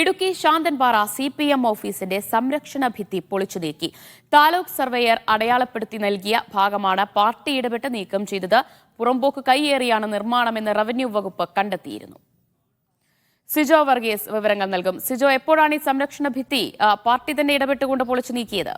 Idukki Santhanpara CPM ഓഫീസിന്റെ സംരക്ഷണ ഭിത്തി പൊളിച്ചു നീക്കി. താലൂക്ക് സർവേയർ അടയാളപ്പെടുത്തി നൽകിയ ഭാഗമാണ് പാർട്ടി ഇടപെട്ട് നീക്കം ചെയ്തത്. പുറമ്പോക്ക് കൈയേറിയാണ് നിർമ്മാണമെന്ന് റവന്യൂ വകുപ്പ് കണ്ടെത്തിയിരുന്നു. സിജോ വർഗീസ് വിവരങ്ങൾ നൽകും. സിജോ, എപ്പോഴാണ് ഈ സംരക്ഷണ ഭിത്തി പാർട്ടി തന്നെ ഇടപെട്ടുകൊണ്ട് പൊളിച്ചു നീക്കിയത്?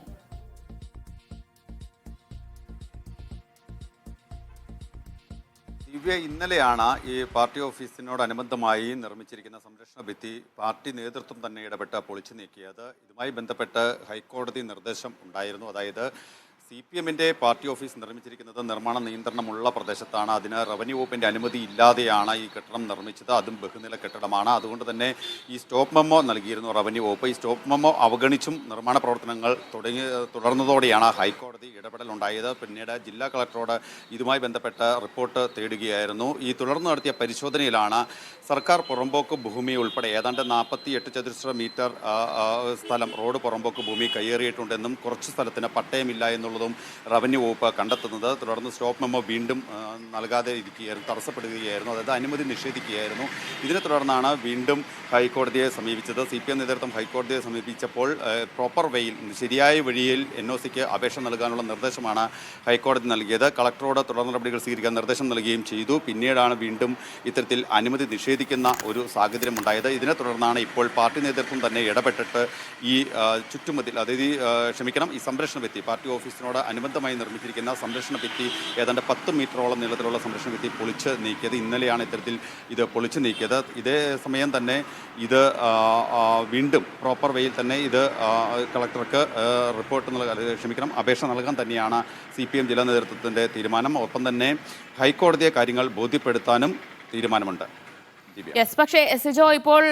ഇന്നലെയാണ് ഈ പാർട്ടി ഓഫീസിനോടനുബന്ധമായി നിർമ്മിച്ചിരിക്കുന്ന സംരക്ഷണ ഭിത്തി പാർട്ടി നേതൃത്വം തന്നെ ഇടപെട്ട് പൊളിച്ചു നീക്കിയത്. ഇതുമായി ബന്ധപ്പെട്ട് ഹൈക്കോടതി നിർദ്ദേശം ഉണ്ടായിരുന്നു. അതായത് CPMന്റെ പാർട്ടി ഓഫീസ് നിർമ്മിച്ചിരിക്കുന്നത് നിർമ്മാണ നിയന്ത്രണമുള്ള പ്രദേശത്താണ്. അതിന് റവന്യൂ വകുപ്പിൻ്റെ അനുമതി ഇല്ലാതെയാണ് ഈ കെട്ടിടം നിർമ്മിച്ചത്. അതും ബഹുനില കെട്ടിടമാണ്. അതുകൊണ്ട് തന്നെ ഈ സ്റ്റോപ്പ് മെമ്മോ നൽകിയിരുന്നു റവന്യൂ വകുപ്പ്. ഈ സ്റ്റോപ്പ് മെമ്മോ അവഗണിച്ചും നിർമ്മാണ പ്രവർത്തനങ്ങൾ തുടർന്നതോടെയാണ് ഹൈക്കോടതി ഇടപെടലുണ്ടായത്. പിന്നീട് ജില്ലാ കളക്ടറോട് ഇതുമായി ബന്ധപ്പെട്ട റിപ്പോർട്ട് തേടുകയായിരുന്നു. ഈ തുടർന്ന് നടത്തിയ പരിശോധനയിലാണ് സർക്കാർ പുറമ്പോക്ക് ഭൂമി ഉൾപ്പെടെ ഏതാണ്ട് 48 ചതുരശ്ര മീറ്റർ സ്ഥലം റോഡ് പുറമ്പോക്ക് ഭൂമി കയ്യേറിയിട്ടുണ്ടെന്നും കുറച്ച് സ്ഥലത്തിന് പട്ടയമില്ല എന്നുള്ളതും റവന്യൂ വകുപ്പ് കണ്ടെത്തുന്നത്. തുടർന്ന് സ്റ്റോപ്പ് മെമ്മോ വീണ്ടും നൽകാതെ ഇരിക്കുകയായിരുന്നു, തടസ്സപ്പെടുകയായിരുന്നു. അതായത് അനുമതി നിഷേധിക്കുകയായിരുന്നു. ഇതിനെ തുടർന്നാണ് വീണ്ടും ഹൈക്കോടതിയെ സമീപിച്ചത്. CPM നേതൃത്വം ഹൈക്കോടതിയെ സമീപിച്ചപ്പോൾ പ്രോപ്പർ വേയിൽ ശരിയായ വഴിയിൽ NOCക്ക് അപേക്ഷ നൽകാനുള്ള നിർദ്ദേശമാണ് ഹൈക്കോടതി നൽകിയത്. കളക്ടറോട് തുടർ നടപടികൾ സ്വീകരിക്കാൻ നിർദ്ദേശം നൽകുകയും ചെയ്തു. പിന്നീടാണ് വീണ്ടും ഇത്തരത്തിൽ അനുമതി നിഷേധിക്കുന്ന ഒരു സാഹചര്യം ഉണ്ടായത്. ഇതിനെ തുടർന്നാണ് ഇപ്പോൾ പാർട്ടി നേതൃത്വം തന്നെ ഇടപെട്ടിട്ട് ഈ ചുറ്റുമതിൽ, അതായത് ഈ സംരക്ഷണ ഭിത്തി പാർട്ടി ഓഫീസിനോട് അനുബന്ധമായി നിർമ്മിച്ചിരിക്കുന്ന സംരക്ഷണ ഭിത്തി ഏതാണ്ട് 10 മീറ്ററോളം നീളത്തിലുള്ള സംരക്ഷണ ഭിത്തി പൊളിച്ച് നീക്കിയത്. ഇന്നലെയാണ് ഇത്തരത്തിൽ ഇത് പൊളിച്ചു നീക്കിയത്. ഇതേ സമയം തന്നെ ഇത് വീണ്ടും പ്രോപ്പർ വേയിൽ തന്നെ ഇത് കളക്ടർക്ക് അപേക്ഷ നൽകാൻ തന്നെയാണ് CPM ജില്ലാ നേതൃത്വത്തിൻ്റെ തീരുമാനം. ഒപ്പം തന്നെ ഹൈക്കോടതിയെ കാര്യങ്ങൾ ബോധ്യപ്പെടുത്താനും തീരുമാനമുണ്ട്. പക്ഷേ സിജോ, ഇപ്പോൾ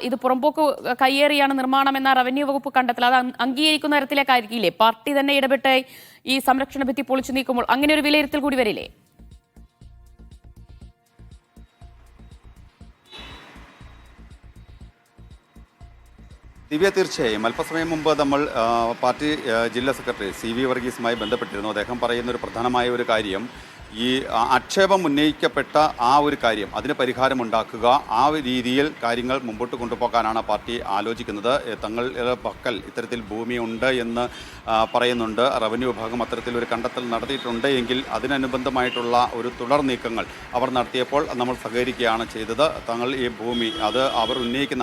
ഇത് പുറമ്പോക്ക് കയ്യേറിയാണ് നിർമ്മാണം എന്ന റവന്യൂ വകുപ്പ് കണ്ടെത്തൽ അത് അംഗീകരിക്കുന്ന തരത്തിലേക്കായിരിക്കില്ലേ പാർട്ടി തന്നെ ഇടപെട്ട് ഈ സംരക്ഷണ ഭിത്തി പൊളിച്ചു നീക്കുമ്പോൾ അങ്ങനെ ഒരു വിലയിരുത്തൽ കൂടി വരില്ലേ? തീർച്ചയായും. അല്പസമയം മുമ്പ് നമ്മൾ പാർട്ടി ജില്ലാ സെക്രട്ടറി CV വർഗീസുമായി ബന്ധപ്പെട്ടിരുന്നു. അദ്ദേഹം പറയുന്ന ഒരു പ്രധാനമായ ഒരു കാര്യം, ഈ ആക്ഷേപം ഉന്നയിക്കപ്പെട്ട ആ ഒരു കാര്യം, അതിന് പരിഹാരമുണ്ടാക്കുക, ആ രീതിയിൽ കാര്യങ്ങൾ മുമ്പോട്ട് കൊണ്ടുപോകാനാണ് പാർട്ടി ആലോചിക്കുന്നത്. തങ്ങളുടെ പക്കൽ ഇത്തരത്തിൽ ഭൂമിയുണ്ട് എന്ന് പറയുന്നുണ്ട്. റവന്യൂ വിഭാഗം അത്തരത്തിലൊരു കണ്ടെത്തൽ നടത്തിയിട്ടുണ്ട് എങ്കിൽ അതിനനുബന്ധമായിട്ടുള്ള ഒരു തുടർ നീക്കങ്ങൾ അവർ നടത്തിയപ്പോൾ നമ്മൾ സഹകരിക്കുകയാണ് ചെയ്തത്. തങ്ങൾ ഈ ഭൂമി അവർ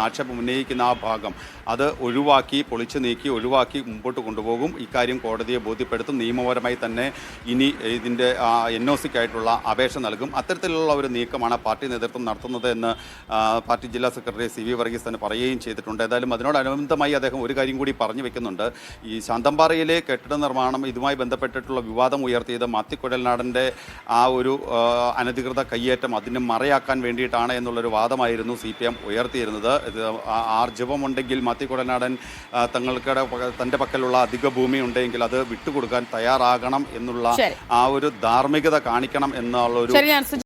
ആക്ഷേപം ഉന്നയിക്കുന്ന ആ ഭാഗം അത് പൊളിച്ചു നീക്കി ഒഴിവാക്കി മുമ്പോട്ട് കൊണ്ടുപോകും. ഇക്കാര്യം കോടതിയെ ബോധ്യപ്പെടുത്തും. നിയമപരമായി തന്നെ ഇനി ഇതിൻ്റെ NOCക്കായിട്ടുള്ള അപേക്ഷ നൽകും. അത്തരത്തിലുള്ള ഒരു നീക്കമാണ് പാർട്ടി നേതൃത്വം നടത്തുന്നത് എന്ന് പാർട്ടി ജില്ലാ സെക്രട്ടറി CV വർഗീസ് തന്നെ പറയുകയും ചെയ്തിട്ടുണ്ട്. ഏതായാലും അതിനോടനുബന്ധമായി അദ്ദേഹം ഒരു കാര്യം കൂടി പറഞ്ഞു വെക്കുന്നുണ്ട്. ഈ ശാന്തൻപാറയിലെ കെട്ടിട നിർമ്മാണം ഇതുമായി ബന്ധപ്പെട്ടിട്ടുള്ള വിവാദം ഉയർത്തിയത് മാത്തിക്കുഴൽനാടൻ്റെ ആ ഒരു അനധികൃത കയ്യേറ്റം അതിന് മറയാക്കാൻ വേണ്ടിയിട്ടാണ് എന്നുള്ളൊരു വാദമായിരുന്നു CPM ഉയർത്തിയിരുന്നത്. ഇത് ആർജവമുണ്ടെങ്കിൽ മാത്തിക്കുഴൽനാടൻ തൻ്റെ പക്കലുള്ള അധിക ഭൂമി ഉണ്ടെങ്കിൽ അത് വിട്ടുകൊടുക്കാൻ തയ്യാറാകണം എന്നുള്ള ആ ഒരു ധാർമ്മികത കാണിക്കണം എന്നുള്ള ഒരു